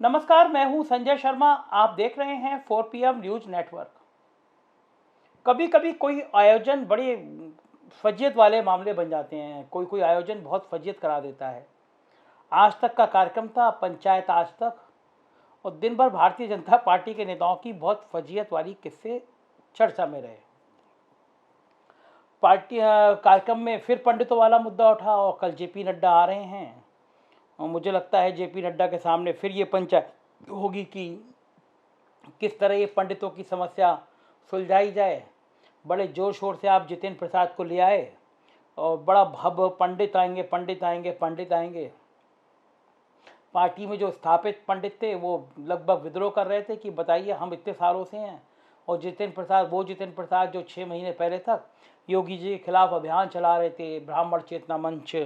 नमस्कार, मैं हूं संजय शर्मा। आप देख रहे हैं 4 PM न्यूज नेटवर्क। कभी कभी कोई आयोजन बड़े फजियत वाले मामले बन जाते हैं। कोई कोई आयोजन बहुत फजियत करा देता है। आज तक का कार्यक्रम था पंचायत आज तक, और दिन भर भारतीय जनता पार्टी के नेताओं की बहुत फजियत वाली किस्से चर्चा में रहे। पार्टी कार्यक्रम में फिर पंडितों वाला मुद्दा उठा और कल जेपी नड्डा आ रहे हैं। और मुझे लगता है जेपी नड्डा के सामने फिर ये पंचायत होगी कि किस तरह ये पंडितों की समस्या सुलझाई जाए। बड़े जोर शोर से आप जितेंद्र प्रसाद को ले आए और बड़ा भव्य पंडित आएंगे पंडित आएंगे पंडित आएंगे। पार्टी में जो स्थापित पंडित थे वो लगभग विद्रोह कर रहे थे कि बताइए हम इतने सालों से हैं, और जितेंद्र प्रसाद वो जितेंद्र प्रसाद जो 6 महीने पहले तक योगी जी के खिलाफ अभियान चला रहे थे, ब्राह्मण चेतना मंच,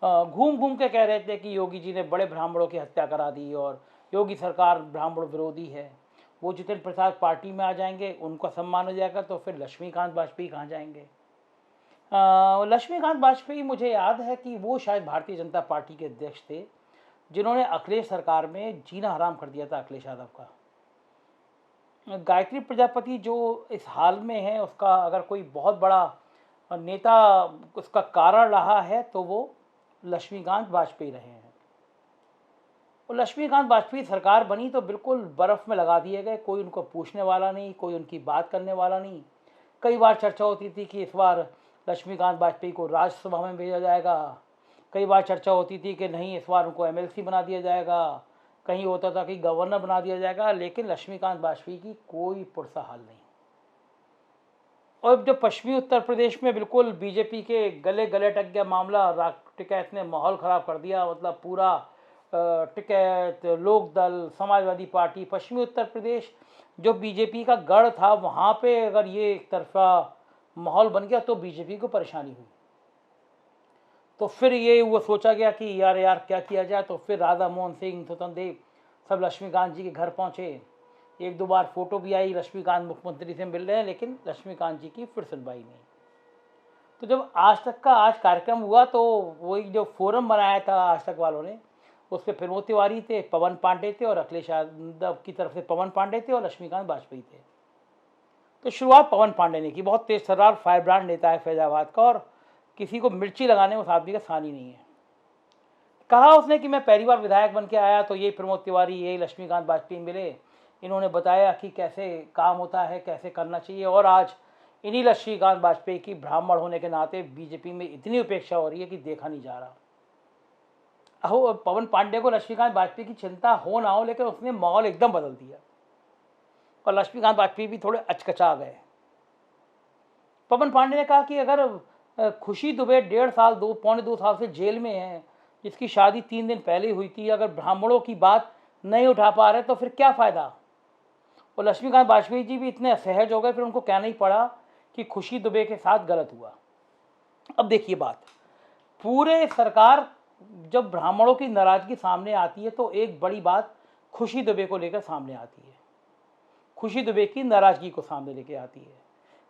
घूम घूम के कह रहे थे कि योगी जी ने बड़े ब्राह्मणों की हत्या करा दी और योगी सरकार ब्राह्मण विरोधी है। वो जितेंद्र प्रसाद पार्टी में आ जाएंगे, उनका सम्मान हो जाएगा, तो फिर लक्ष्मीकांत वाजपेयी कहाँ जाएंगे। लक्ष्मीकांत वाजपेयी, मुझे याद है कि वो शायद भारतीय जनता पार्टी के अध्यक्ष थे जिन्होंने अखिलेश सरकार में जीना हराम कर दिया था अखिलेश यादव का। गायत्री प्रजापति जो इस हाल में है, उसका अगर कोई बहुत बड़ा नेता उसका कारण रहा है तो वो लक्ष्मीकांत वाजपेयी रहे हैं। और लक्ष्मीकांत वाजपेयी सरकार बनी तो बिल्कुल बर्फ़ में लगा दिए गए। कोई उनको पूछने वाला नहीं, कोई उनकी बात करने वाला नहीं। कई बार चर्चा होती थी कि इस बार लक्ष्मीकांत वाजपेयी को राज्यसभा में भेजा जाएगा, कई बार चर्चा होती थी कि नहीं इस बार उनको एमएलसी बना दिया जाएगा, कहीं होता था कि गवर्नर बना दिया जाएगा, लेकिन लक्ष्मीकांत वाजपेयी की कोई पुरसा हाल नहीं। और जो पश्चिमी उत्तर प्रदेश में बिल्कुल बीजेपी के गले गले टक गया मामला, टिकैत ने माहौल ख़राब कर दिया। मतलब पूरा टिकैत, लोकदल, समाजवादी पार्टी, पश्चिमी उत्तर प्रदेश जो बीजेपी का गढ़ था, वहाँ पे अगर ये एक तरफा माहौल बन गया तो बीजेपी को परेशानी हुई। तो फिर ये वो सोचा गया कि यार क्या किया जाए। तो फिर राधा मोहन सिंह, स्वतंत्र देव सब लक्ष्मीकांत जी के घर पहुँचे। 1-2 बार फोटो भी आई, लक्ष्मीकांत मुख्यमंत्री से मिल रहे हैं, लेकिन लक्ष्मीकांत जी की फिर सुनवाई नहीं। तो जब आज तक का आज कार्यक्रम हुआ तो वही जो फोरम बनाया था आज तक वालों ने, उस पर प्रमोद तिवारी थे, पवन पांडे थे, और अखिलेश यादव की तरफ से पवन पांडे थे और लक्ष्मीकांत वाजपेयी थे। तो शुरुआत पवन पांडे ने की। बहुत तेज तर्रार फायर ब्रांड नेता है फैजाबाद का, और किसी को मिर्ची लगाने उस आदमी का सानी नहीं है। कहा उसने कि मैं पहली बार विधायक बन के आया तो ये प्रमोद तिवारी, ये लक्ष्मीकांत वाजपेयी मिले, इन्होंने बताया कि कैसे काम होता है, कैसे करना चाहिए। और आज इन्हीं लक्ष्मीकांत वाजपेयी की ब्राह्मण होने के नाते बीजेपी में इतनी उपेक्षा हो रही है कि देखा नहीं जा रहा। अहो, पवन पांडे को लक्ष्मीकांत वाजपेयी की चिंता हो ना हो, लेकिन उसने माहौल एकदम बदल दिया और लक्ष्मीकांत वाजपेयी भी थोड़े अचकचा गए। पवन पांडे ने कहा कि अगर खुशी दुबे 1.5 साल, पौने 2 साल से जेल में है, जिसकी शादी 3 दिन पहले हुई थी, अगर ब्राह्मणों की बात नहीं उठा पा रहे तो फिर क्या फ़ायदा। और लक्ष्मीकांत वाजपेयी जी भी इतने असहज हो गए, फिर उनको कहना ही पड़ा कि खुशी दुबे के साथ गलत हुआ। अब देखिए बात, पूरे सरकार जब ब्राह्मणों की नाराजगी सामने आती है तो एक बड़ी बात खुशी दुबे को लेकर सामने आती है, खुशी दुबे की नाराजगी को सामने लेकर आती है,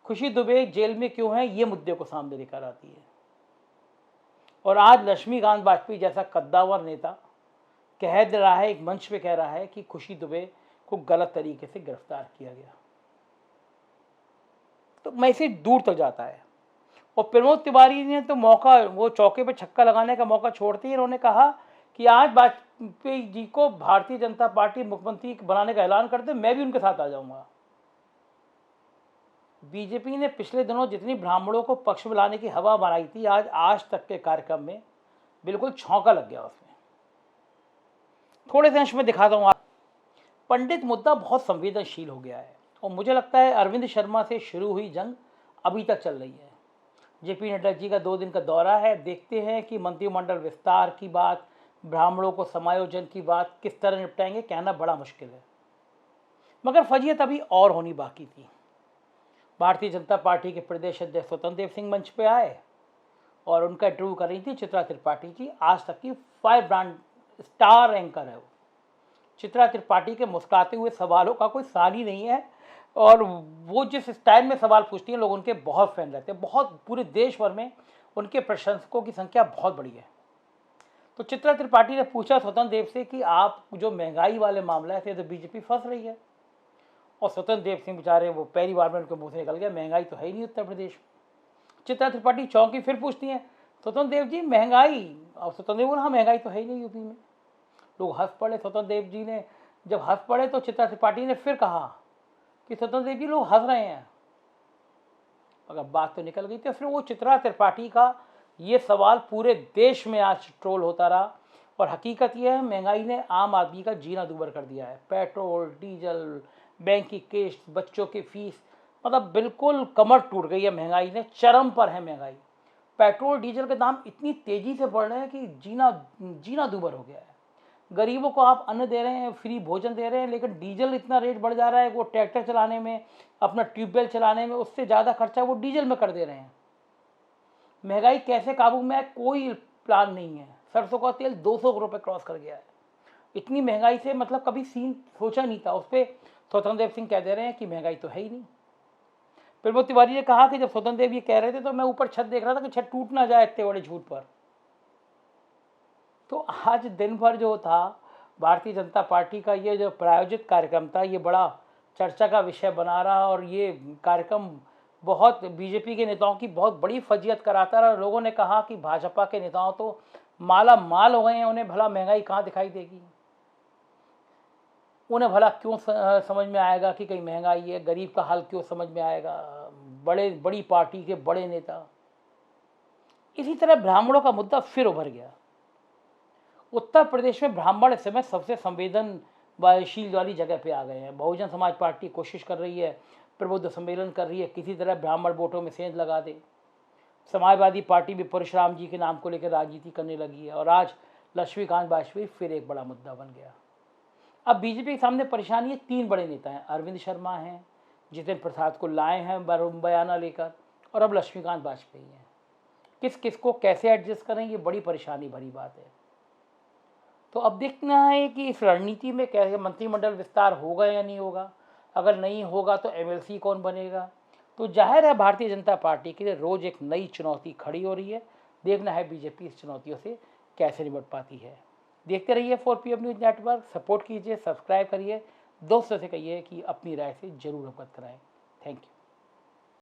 खुशी दुबे जेल में क्यों है ये मुद्दे को सामने लेकर आती है। और आज लक्ष्मीकांत वाजपेयी जैसा कद्दावर नेता कह दे रहा है, एक मंच पे कह रहा है कि खुशी दुबे को गलत तरीके से गिरफ्तार किया गया, तो मैसेज दूर तक जाता है। और प्रमोद तिवारी ने तो मौका, वो चौके पे छक्का लगाने का मौका छोड़ते ही इन्होंने कहा कि आज वाजपेयी जी को भारतीय जनता पार्टी मुख्यमंत्री बनाने का ऐलान करते, मैं भी उनके साथ आ जाऊंगा। बीजेपी ने पिछले दिनों जितनी ब्राह्मणों को पक्ष में लाने की हवा बनाई थी, आज तक के कार्यक्रम में बिल्कुल छौंका लग गया उसमें। थोड़े से अंश में दिखाता हूँ। पंडित मुद्दा बहुत संवेदनशील हो गया है और मुझे लगता है अरविंद शर्मा से शुरू हुई जंग अभी तक चल रही है। जेपी नड्डा जी का 2 दिन का दौरा है, देखते हैं कि मंत्रिमंडल विस्तार की बात, ब्राह्मणों को समायोजन की बात किस तरह निपटाएंगे, कहना बड़ा मुश्किल है। मगर फजीयत अभी और होनी बाकी थी। भारतीय जनता पार्टी के प्रदेश अध्यक्ष स्वतंत्र देव सिंह मंच पे आए और उनका इंटरव्यू कर रही थी चित्रा त्रिपाठी जी, आज तक की फायर ब्रांड स्टार एंकर है वो। चित्रा त्रिपाठी के मुस्कुराते हुए सवालों का कोई साल ही नहीं है, और वो जिस स्टाइल में सवाल पूछती हैं लोग उनके बहुत फैन रहते हैं। बहुत पूरे देश भर में उनके प्रशंसकों की संख्या बहुत बड़ी है। तो चित्रा त्रिपाठी ने पूछा स्वतंत्र देव से कि आप जो महंगाई वाले मामला है तो बीजेपी फंस रही है। और स्वतंत्र देव सिंह बेचारे वो पहली बार में उनके मुंह से निकल गया, महंगाई तो है ही नहीं उत्तर प्रदेश में। चित्रा त्रिपाठी चौंकी, फिर पूछती हैं स्वतंत्र देव जी महंगाई, और स्वतंत्र देव बोला हाँ महंगाई तो है ही नहीं यूपी में। लोग हंस पड़े। स्वतंत्र देव जी ने जब हंस पड़े तो चित्रा त्रिपाठी ने फिर कहा कि स्वतंत्र देव जी लोग हंस रहे हैं, अगर बात तो निकल गई। तो फिर वो चित्रा त्रिपाठी का ये सवाल पूरे देश में आज ट्रोल होता रहा। और हकीकत यह है महंगाई ने आम आदमी का जीना दूभर कर दिया है। पेट्रोल, डीजल, बैंक की किस्त, बच्चों की फीस, मतलब बिल्कुल कमर टूट गई है महंगाई ने, चरम पर है महंगाई। पेट्रोल डीजल के दाम इतनी तेज़ी से बढ़ रहे हैं कि जीना दूभर हो गया है। गरीबों को आप अन्न दे रहे हैं, फ्री भोजन दे रहे हैं, लेकिन डीजल इतना रेट बढ़ जा रहा है, वो ट्रैक्टर चलाने में, अपना ट्यूबवेल चलाने में उससे ज़्यादा खर्चा वो डीजल में कर दे रहे हैं। महंगाई कैसे काबू में है कोई प्लान नहीं है। सरसों का तेल 200 रुपये क्रॉस कर गया है। इतनी महंगाई से मतलब कभी सीन सोचा नहीं था। उस पर स्वतंत्र देव सिंह कह दे रहे हैं कि महंगाई तो है ही नहीं। प्रमोद तिवारी ने कहा कि जब स्वतंत्र देव ये कह रहे थे तो मैं ऊपर छत देख रहा था कि छत टूट ना जाए इतने बड़े झूठ पर। तो आज दिन भर जो था भारतीय जनता पार्टी का ये जो प्रायोजित कार्यक्रम था, ये बड़ा चर्चा का विषय बना रहा। और ये कार्यक्रम बहुत बीजेपी के नेताओं की बहुत बड़ी फजीयत कराता रहा। लोगों ने कहा कि भाजपा के नेताओं तो माला माल हो गए हैं, उन्हें भला महंगाई कहाँ दिखाई देगी, उन्हें भला क्यों समझ में आएगा कि कहीं महंगाई है, गरीब का हाल क्यों समझ में आएगा, बड़ी पार्टी के बड़े नेता। इसी तरह ब्राह्मणों का मुद्दा फिर उभर गया। उत्तर प्रदेश में ब्राह्मण इस समय सबसे संवेदनशील वाली जगह पे आ गए हैं। बहुजन समाज पार्टी कोशिश कर रही है, प्रबुद्ध सम्मेलन कर रही है, किसी तरह ब्राह्मण वोटों में सेंध लगा दे। समाजवादी पार्टी भी परशुराम जी के नाम को लेकर राजनीति करने लगी है। और आज लक्ष्मीकांत वाजपेयी फिर एक बड़ा मुद्दा बन गया। अब बीजेपी के सामने परेशानी है, 3 बड़े नेता हैं। अरविंद शर्मा हैं, जितिन प्रसाद को लाए हैं बयाना लेकर, और अब लक्ष्मीकांत वाजपेयी हैं। किस किस को कैसे एडजस्ट करें, ये बड़ी परेशानी भरी बात है। तो अब देखना है कि इस रणनीति में कैसे मंत्रिमंडल विस्तार होगा या नहीं होगा। अगर नहीं होगा तो एमएलसी कौन बनेगा। तो जाहिर है भारतीय जनता पार्टी के लिए रोज़ एक नई चुनौती खड़ी हो रही है। देखना है बीजेपी इस चुनौतियों से कैसे निपट पाती है। देखते रहिए 4PM न्यूज़ नेटवर्क, सपोर्ट कीजिए, सब्सक्राइब करिए, दोस्तों से कहिए कि अपनी राय से जरूर अवगत कराएं। Thank you.